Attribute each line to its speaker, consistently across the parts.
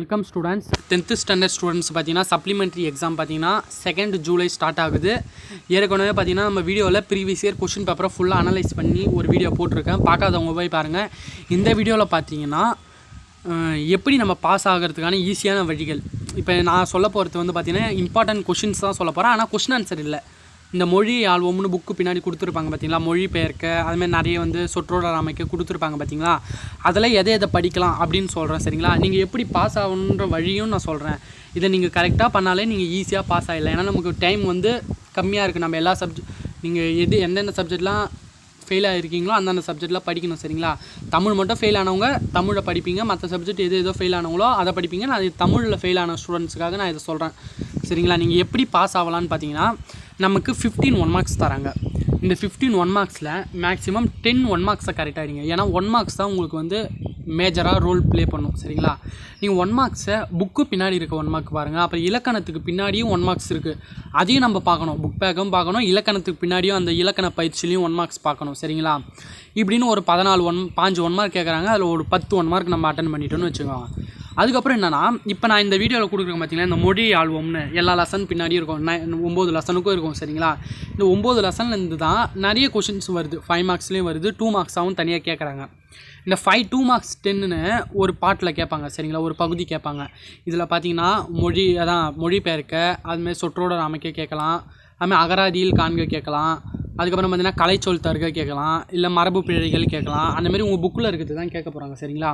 Speaker 1: Welcome students. 10th standard students பார்த்தீங்கன்னா supplementary exam பார்த்தீங்கன்னா 2 July start ஆகுது. ஏற்கனவே பார்த்தீங்கன்னா நம்ம வீடியோவில் ப்ரீவியஸ் இயர் கொஷின் பேப்பரை ஃபுல்லாக அனலைஸ் பண்ணி ஒரு வீடியோ போட்டிருக்கேன். பார்க்காதவங்க போய் பாருங்கள். இந்த வீடியோவில் பார்த்தீங்கன்னா எப்படி நம்ம பாஸ் ஆகிறதுக்கான ஈஸியான வழிகள். இப்போ நான் சொல்ல போகிறது வந்து பார்த்தீங்கன்னா இம்பார்ட்டன்ட் கொஷின்ஸ் தான் சொல்ல போகிறேன். ஆனால் கொஷின் ஆன்சர் இல்லை. இந்த மொழி ஆல்பம்னு புக்கு பின்னாடி கொடுத்துருப்பாங்க பார்த்தீங்களா, மொழி பெயர்க்க அதுமாதிரி நிறைய வந்து சொற்றொடர் அமைக்க கொடுத்துருப்பாங்க பார்த்தீங்களா. அதில் எதை படிக்கலாம் அப்படின்னு சொல்கிறேன். சரிங்களா, நீங்கள் எப்படி பாஸ் ஆகணுன்ற வழியும் நான் சொல்கிறேன். இதை நீங்கள் கரெக்டாக பண்ணாலே நீங்கள் ஈஸியாக பாஸ் ஆகிடலாம். ஏன்னா நமக்கு டைம் வந்து கம்மியாக இருக்குது. நம்ம எல்லா நீங்கள் எந்தெந்த சப்ஜெக்ட்லாம் ஃபெயில் ஆகிருக்கீங்களோ அந்தந்த சப்ஜெக்ட்லாம் படிக்கணும். சரிங்களா, தமிழ் மட்டும் ஃபெயில் ஆனவங்க தமிழை படிப்பீங்க, மற்ற சப்ஜெக்ட் எதோ ஃபெயில் ஆனவங்களோ அதை படிப்பீங்க. நான் தமிழில் ஃபெயில் ஆன ஸ்டூடெண்ட்ஸுக்காக நான் இதை சொல்கிறேன். சரிங்களா, நீங்கள் எப்படி பாஸ் ஆகலான்னு பார்த்தீங்கன்னா நமக்கு 15 1 மார்க்ஸ் தராங்க. இந்த 15 1 மார்க்ஸில் மேக்ஸிமம் 10 1 மார்க்ஸை கரெக்டாக எடுங்க. ஏன்னா 1 மார்க்ஸ் தான் உங்களுக்கு வந்து மேஜராக ரோல் ப்ளே பண்ணும். சரிங்களா, நீங்கள் 1 மார்க்ஸை புக்கு பின்னாடி இருக்க 1 மார்க் பாருங்கள். அப்புறம் இலக்கணத்துக்கு பின்னாடியும் 1 மார்க்ஸ் இருக்குது, அதையும் நம்ம பார்க்கணும். புக் பேக்கும் பார்க்கணும், இலக்கணத்துக்கு பின்னாடியும் அந்த இலக்கண பயிற்சிலையும் 1 மார்க்ஸ் பார்க்கணும். சரிங்களா, இப்படின்னு ஒரு 5 1 மார்க் கேட்குறாங்க. அதில் ஒரு 10 1 மார்க் நம்ம அட்டன் பண்ணிட்டோன்னு வச்சுக்கோங்க. அதுக்கப்புறம் என்னென்னா, இப்போ நான் இந்த வீடியோவில் கொடுக்குறேன் பார்த்தீங்கன்னா, இந்த மொழி ஆல்பம்னு எல்லா லெசன் பின்னாடியும் இருக்கும். 9 லெசனுக்கும் இருக்கும். சரிங்களா, இந்த 9 லெசன்லேருந்து தான் நிறைய கொஷின்ஸ் வருது. 5 மார்க்ஸ்லேயும் வருது, 2 மார்க்ஸாகவும் தனியாக கேட்குறாங்க. இந்த 2 மார்க்ஸ் 10ன்னு ஒரு பாட்டில் கேட்பாங்க. சரிங்களா, ஒரு பகுதி கேட்பாங்க. இதில் பார்த்தீங்கன்னா மொழி பெயர்க்க, அதுமாதிரி சொற்றொடர் அமைக்க கேட்கலாம், அதுமாதிரி அகராதியில் காண்க கேட்கலாம். அதுக்கப்புறம் பார்த்தீங்கன்னா கலைச்சொல் தருக கேட்கலாம், இல்லை மரபு பிழைகள் கேட்கலாம். அந்தமாரி உங்கள் புக்கில் இருக்கிறது தான் கேட்க போகிறாங்க. சரிங்களா,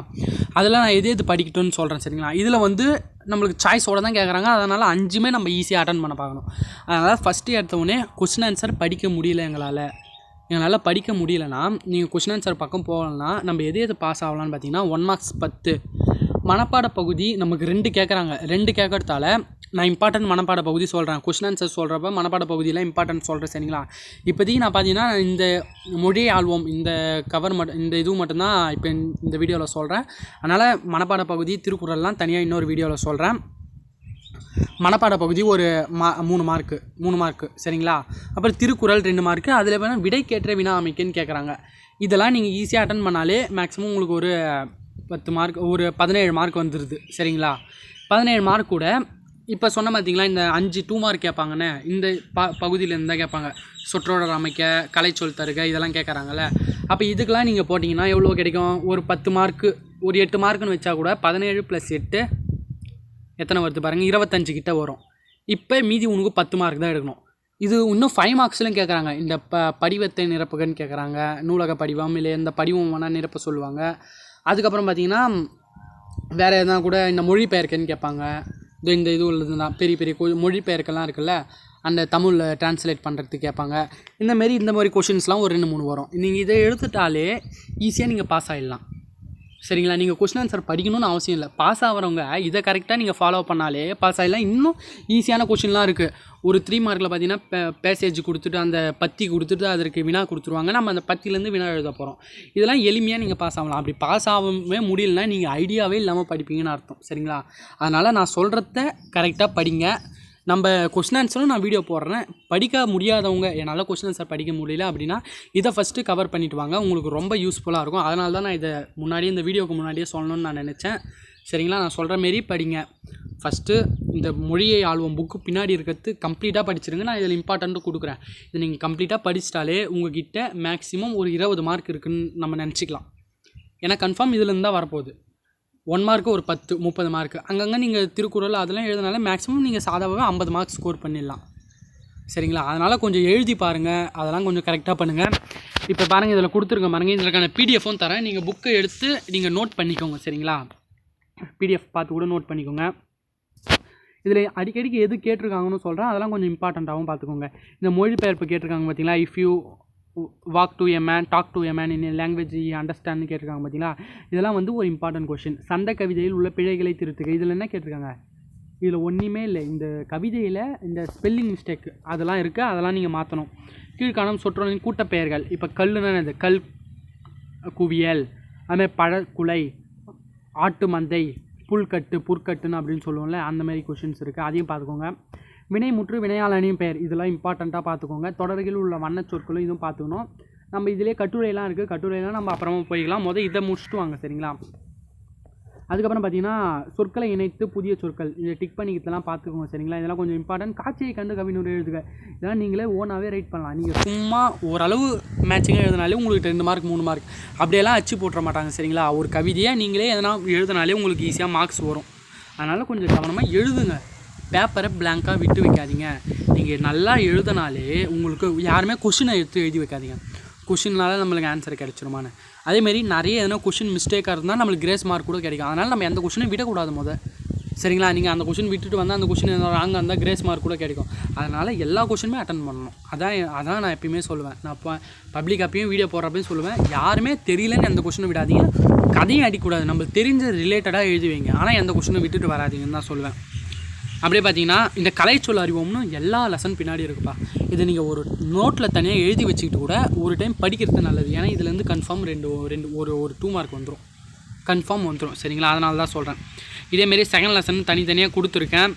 Speaker 1: அதெல்லாம் நான் எது படிக்கட்டும்னு சொல்கிறேன். சரிங்களா, இதில் வந்து நம்மளுக்கு சாய்ஸோடு தான் கேட்குறாங்க. அதனால் 5மே நம்ம ஈஸியாக அட்டன் பண்ண பார்க்கணும். அதனால் ஃபஸ்ட்டு எடுத்தவுடனே கொஸ்டின் ஆன்சர் படிக்க முடியல எங்களால் படிக்க முடியலைன்னா நீங்கள் கொஸ்டின் ஆன்சர் பக்கம் போகலன்னா நம்ம எது பாஸ் ஆகலான்னு பார்த்தீங்கன்னா 1 மார்க்ஸ் 10 மனப்பாட பகுதி நமக்கு 2 கேட்குறாங்க. 2 கேட்கறதால நான் இம்பார்ட்டன்ட் மனப்பாட பகுதி சொல்கிறேன். கொஸ்டின் ஆன்சர் சொல்கிறப்ப மனப்பாட பகுதியில் இம்பார்ட்டன்ட் சொல்கிறேன். சரிங்களா, இப்போதைக்கு நான் பார்த்தீங்கன்னா இந்த மொழி ஆல்பம் இந்த கவர் இந்த இது மட்டும்தான் இப்போ இந்த வீடியோவில் சொல்கிறேன். அதனால் மனப்பாட பகுதி திருக்குறள்லாம் தனியாக இன்னொரு வீடியோவில் சொல்கிறேன். மனப்பாட பகுதி ஒரு 3 மார்க்கு. சரிங்களா, அப்புறம் திருக்குறள் 2 மார்க்கு. அதில் வேணால் விடைக்கேற்ற வினா அமைக்கன்னு கேட்குறாங்க. இதெல்லாம் நீங்கள் ஈஸியாக அட்டன் பண்ணாலே மேக்ஸிமம் உங்களுக்கு ஒரு 10 மார்க், ஒரு 17 மார்க் வந்துடுது. சரிங்களா, 17 மார்க் கூட இப்போ சொன்ன பார்த்தீங்களா, இந்த 5 2 மார்க் கேட்பாங்கன்னு இந்த பகுதியிலேருந்து தான் கேட்பாங்க. சொற்றொடர் அமைக்க, கலைச்சொல் தருக, இதெல்லாம் கேட்குறாங்கல்ல. அப்போ இதுக்கெல்லாம் நீங்கள் போட்டிங்கன்னா எவ்வளோ கிடைக்கும்? ஒரு 10 மார்க்கு, ஒரு 8 மார்க்குன்னு வச்சா கூட 17 + 8 எத்தனை வருது பாருங்கள், 25 கிட்ட வரும். இப்போ மீதி உனக்கு 10 மார்க் தான் எடுக்கணும். இது இன்னும் 5 மார்க்ஸ்லையும் கேட்குறாங்க. இந்த படிவத்தை நிரப்புகன்னு கேட்குறாங்க. நூலக படிவம் இல்லை எந்த படிவம் வேணால் நிரப்ப சொல்லுவாங்க. அதுக்கப்புறம் பார்த்திங்கன்னா வேறு எதனா கூட இந்த மொழி பெயர்க்கன்னு கேட்பாங்க. இந்த இது உள்ளதுன்னா பெரிய மொழி பெயர்க்கெல்லாம் இருக்குல்ல, அந்த தமிழில் ட்ரான்ஸ்லேட் பண்ணுறதுக்கு கேட்பாங்க. இந்த மாதிரி கொஷின்ஸ்லாம் ஒரு 2 3 வரும். நீங்கள் இதை எடுத்துட்டாலே ஈஸியாக நீங்கள் பாஸ் ஆகிடலாம். சரிங்களா, நீங்கள் கொஸ்டின் ஆன்சர் படிக்கணும்னு அவசியம் இல்லை. பாஸ் ஆகிறவங்க இதை கரெக்டாக நீங்கள் ஃபாலோ பண்ணாலே பாஸ் ஆகிடலாம். இன்னும் ஈஸியான கொஷின்லாம் இருக்குது. ஒரு 3 மார்க்கில் பார்த்தீங்கன்னா பேசேஜ் கொடுத்துட்டு அந்த பத்தி கொடுத்துட்டு அதற்கு வினா கொடுத்துருவாங்க. நம்ம அந்த பத்திலேருந்து வினா எழுத போகிறோம். இதெல்லாம் எளிமையாக நீங்கள் பாஸ் ஆகலாம். அப்படி பாஸ் ஆகவே முடியலன்னா நீங்கள் ஐடியாவே இல்லாமல் படிப்பீங்கன்னு அர்த்தம். சரிங்களா, அதனால் நான் சொல்கிறத கரெக்டாக படிங்க. நம்ம கொஸ்டின் ஆன்சரும் நான் வீடியோ போடுறேன். படிக்க முடியாதவங்க, என்னால் கொஸ்டின் ஆன்சர் படிக்க முடியல அப்படின்னா இதை ஃபஸ்ட்டு கவர் பண்ணிவிட்டு வாங்க. உங்களுக்கு ரொம்ப யூஸ்ஃபுல்லாக இருக்கும். அதனால தான் நான் இதை முன்னாடியே இந்த வீடியோக்கு முன்னாடியே சொல்லணும்னு நான் நினச்சேன். சரிங்களா, நான் சொல்கிற மாரி படிங்க. ஃபஸ்ட்டு இந்த மொழியை ஆல்பம் புக்கு பின்னாடி இருக்கிறது கம்ப்ளீட்டாக படிச்சிருங்க. நான் இதில் இம்பார்ட்டண்ட்டு கொடுக்குறேன். இதை நீங்கள் கம்ப்ளீட்டாக படிச்சிட்டாலே உங்கள்கிட்ட மேக்ஸிமம் ஒரு 20 மார்க் இருக்குதுன்னு நம்ம நினச்சிக்கலாம். ஏன்னா கன்ஃபார்ம் இதுலேருந்து தான் வரப்போகுது. 1 மார்க்கு ஒரு 10 30 மார்க்கு. அங்கங்கே நீங்கள் திருக்குறள் அதெல்லாம் எழுதினாலே மேக்ஸிமம் நீங்கள் சாதாவாகவே 50 மார்க் ஸ்கோர் பண்ணிடலாம். சரிங்களா, அதனால் கொஞ்சம் எழுதி பாருங்கள். அதெல்லாம் கொஞ்சம் கரெக்டாக பண்ணுங்கள். இப்போ பாருங்கள், இதில் கொடுத்துருங்க பாருங்கள். இதற்கான பிடிஎஃப்பும் தரேன். நீங்கள் புக்கை எடுத்து நீங்கள் நோட் பண்ணிக்கோங்க. சரிங்களா, பிடிஎஃப் பார்த்து கூட நோட் பண்ணிக்கோங்க. இதில் அடிக்கடிக்கு எது கேட்டிருக்காங்கன்னு சொல்கிறேன். அதெல்லாம் கொஞ்சம் இம்பார்ட்டண்ட்டாகவும் பார்த்துக்கோங்க. இந்த மொழிபெயர்ப்பு கேட்டிருக்காங்க பார்த்தீங்களா, if you walk to a man, talk to a man in language அண்டர்ஸ்டாண்ட்னு கேட்டிருக்காங்க பார்த்தீங்களா. இதெல்லாம் வந்து ஒரு இம்பார்ட்டன்ட் கொஷின். சந்த கவிதையில் உள்ள பிழைகளை திருத்துக. இதில் என்ன கேட்டிருக்காங்க? இதில் ஒன்றுமே இல்லை. இந்த கவிதையில் இந்த ஸ்பெல்லிங் மிஸ்டேக் அதெல்லாம் இருக்குது, அதெல்லாம் நீங்கள் மாற்றணும். கீழ்காணும் சொற்றொடரின் கூட்டப்பெயர்கள். இப்போ கல்லுன்னா இது கல் குவியல், அதுமாதிரி பழக்குலை, ஆட்டு மந்தை, புல்கட்டு புற்கட்டுன்னு அப்படின்னு சொல்லுவோம்ல, அந்தமாரி கொஷின்ஸ் இருக்குது. அதையும் பார்த்துக்கோங்க. வினைமுற்று வினையாளனின் பெயர், இதெல்லாம் இம்பார்ட்டண்ட்டாக பார்த்துக்கோங்க. தொடர்களில் உள்ள வண்ண சொற்களும் இதுவும் பார்த்துக்கணும். நம்ம இதிலே கட்டுரையெல்லாம் இருக்குது. கட்டுரையெல்லாம் நம்ம அப்புறமா போய்க்கலாம். இதை முடிச்சுட்டு வாங்க. சரிங்களா, அதுக்கப்புறம் பார்த்தீங்கன்னா சொற்களை இணைத்து புதிய சொற்கள் இதை டிக் பண்ணிக்கிறதுலாம் பார்த்துக்கோங்க சரிங்களா. இதெல்லாம் கொஞ்சம் இம்பார்ட்டன்ட். காட்சியை கண்டு கவினுரை எழுதுக இதெல்லாம் நீங்களே ஓனாகவே ரைட் பண்ணலாம். நீங்கள் சும்மா ஓரளவு மேட்சிங்காக எழுதினாலே உங்களுக்கு 2 மார்க் 3 மார்க் அப்படியெல்லாம் அச்சு போட்டுற மாட்டாங்க சரிங்களா. ஒரு கவிதையாக நீங்களே எதனா எழுதினாலே உங்களுக்கு ஈஸியாக மார்க்ஸ் வரும். அதனால் கொஞ்சம் கவனமாக எழுதுங்க. பேப்பரை பிளாங்காக விட்டு வைக்காதீங்க. நீங்கள் நல்லா எழுதினாலே உங்களுக்கு யாருமே கொஷினை எடுத்து எழுதி வைக்காதீங்க. கொஷின்னால நம்மளுக்கு ஆன்சர் கிடச்சிருமான்னு. அதேமாரி நிறைய எதனா கொஷின் மிஸ்டேக்காக இருந்தால் நம்மளுக்கு கிரேஸ் மார்க் கூட கிடைக்கும். அதனால் நம்ம எந்த கொஷினும் விடக்கூடாது சரிங்களா. நீங்கள் அந்த கொஷின் விட்டுட்டு வந்தால் அந்த கொஷின் ராங்காக இருந்தால் கிரேஸ் மார்க் கூட கிடைக்கும். அதனால் எல்லா கொஷினுமே அட்டன் பண்ணணும். அதான் நான் எப்பயுமே சொல்லுவேன். நான் இப்போ பப்ளிக் அப்பயும் வீடியோ போடுறப்பையும் சொல்லுவேன், யாருமே தெரியலன்னு எந்த கொஷினும் விடாதீங்க. கதையும் அடிக்கக்கூடாது. நம்மளுக்கு தெரிஞ்ச ரிலேட்டடாக எழுதி வைங்க. ஆனால் எந்த கொஷினும் விட்டுட்டு வராதிங்கன்னு தான் சொல்லுவேன். அப்படியே பார்த்தீங்கன்னா இந்த கலைச்சொல் அறிவோம்னு எல்லா லெசன் பின்னாடி இருக்குப்பா. இதை நீங்கள் ஒரு நோட்டில் தனியாக எழுதி வச்சுக்கிட்டு கூட ஒரு டைம் படிக்கிறது நல்லது. ஏன்னா இதுலேருந்து கன்ஃபார்ம் ஒரு 2 மார்க் வந்துடும். கன்ஃபார்ம் வந்துடும் சரிங்களா. அதனால தான் சொல்கிறேன். இதேமாரி செகண்ட் லெசன் தனித்தனியாக கொடுத்துருக்கேன்.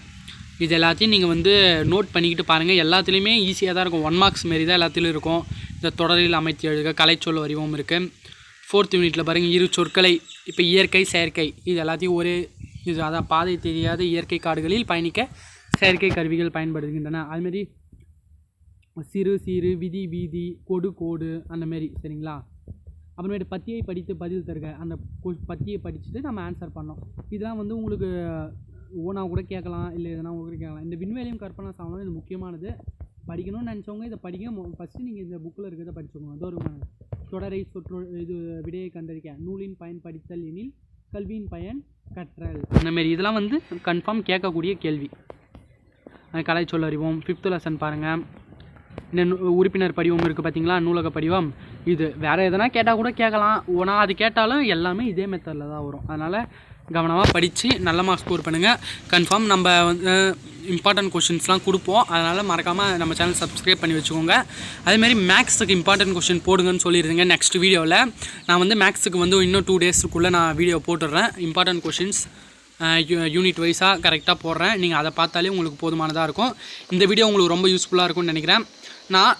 Speaker 1: இது எல்லாத்தையும் நீங்கள் நோட் பண்ணிக்கிட்டு பாருங்கள். எல்லாத்துலேயுமே ஈஸியாக தான் இருக்கும். 1 மார்க்ஸ் மாரி தான் எல்லாத்துலேயும் இருக்கும். இந்த தொடரில் அமைத்து எழுதுக கலைச்சொல் அறிவோம் இருக்குது. 4th யூனிட்டில் பாருங்கள், இரு சொற்களை இப்போ இயற்கை செயற்கை இது எல்லாத்தையும் இது அதான் பாதை தெரியாத இயற்கை காடுகளில் பயணிக்க செயற்கை கருவிகள் பயன்படுகின்றன. அதுமாரி சிறு விதி வீதி கோடு அந்தமாரி சரிங்களா. அப்புறமேட்டு பத்தியை படித்து பதில் தருக அந்த பத்தியை படிச்சுட்டு நம்ம ஆன்சர் பண்ணோம். இதெல்லாம் உங்களுக்கு ஓனாக கூட கேட்கலாம், இல்லை எதனா கூட கேட்கலாம். இந்த விண்வெளியும் கற்பனை சாதனம் இது முக்கியமானது. படிக்கணும்னு நினச்சவங்க இதை படிக்க ஃபஸ்ட்டு நீங்கள் இந்த புக்கில் இருக்கிறத படிச்சுக்கோங்க. அதோ ஒரு தொடரை விடையை கண்டறிக்க நூலின் பயன் படித்தல் எனில் கல்வியின் பயன் கற்றல் அந்தமாரி இதெல்லாம் கன்ஃபார்ம் கேட்கக்கூடிய கேள்வி. கலைச்சொல் அறிவோம் 5th லெசன் பாருங்கள். இந்த உறுப்பினர் படிவம் இருக்குது பார்த்தீங்களா, நூலக படிவம். இது வேறு எதனா கேட்டால் கூட கேட்கலாம். ஓனா அது கேட்டாலும் எல்லாமே இதே மெத்தடில் தான் வரும். அதனால் கவனமாக படித்து நல்ல மார்க் ஸ்கோர் பண்ணுங்கள். கன்ஃபார்ம் நம்ம இம்பார்ட்டன்ட் கொஷின்ஸ்லாம் கொடுப்போம். அதனால் மறக்காமல் நம்ம சேனல் சப்ஸ்கிரைப் பண்ணி வச்சுக்கோங்க. அதேமாரி மேக்ஸுக்கு இம்பார்ட்டன்ட் கொஷின் போடுங்கன்னு சொல்லியிருந்தேங்க. நெக்ஸ்ட் வீடியோவில் நான் மேக்ஸுக்கு இன்னும் 2 டேஸுக்குள்ளே நான் வீடியோ போட்டுடுறேன். இம்பார்ட்டன்ட் கொஷின்ஸ் யூனிட் வைஸாக கரெக்டாக போடுறேன். நீங்கள் அதை பார்த்தாலே உங்களுக்கு போதுமானதாக இருக்கும். இந்த வீடியோ உங்களுக்கு ரொம்ப யூஸ்ஃபுல்லாக இருக்கும்னு நினைக்கிறேன். நான்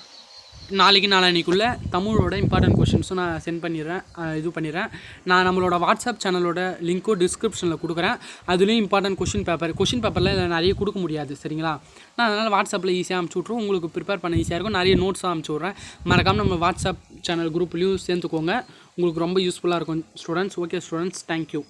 Speaker 1: நாளைக்குள்ளே தமிழோட இம்பார்ட்டன்ட் கொஷின்ஸும் நான் சென்ட் பண்ணிடுறேன். நான் நம்மளோட வாட்ஸ்அப் சேனலோட லிங்க்கும் டிஸ்கிரிப்ஷனில் கொடுக்குறேன். அதுலேயும் இம்பார்ட்டன்ட் கொஷின் பேப்பரில் நிறைய கொடுக்க முடியாது சரிங்களா. நான் அதனால் வாட்ஸ்அப்பில் ஈஸியாக அனுப்பிச்சி விட்ருவோம். உங்களுக்கு ப்ரிப்பேர் பண்ண ஈஸியாக இருக்கும். நிறைய நோட்ஸும் அனுப்பிச்சி விட்றேன். மறக்காமல் நம்ம வாட்ஸ்அப் சேனல் குரூப்லேயும் சேர்த்துக்கோங்க. உங்களுக்கு ரொம்ப யூஸ்ஃபுல்லாக இருக்கும் ஸ்டூடெண்ட்ஸ். Okay students, thank you.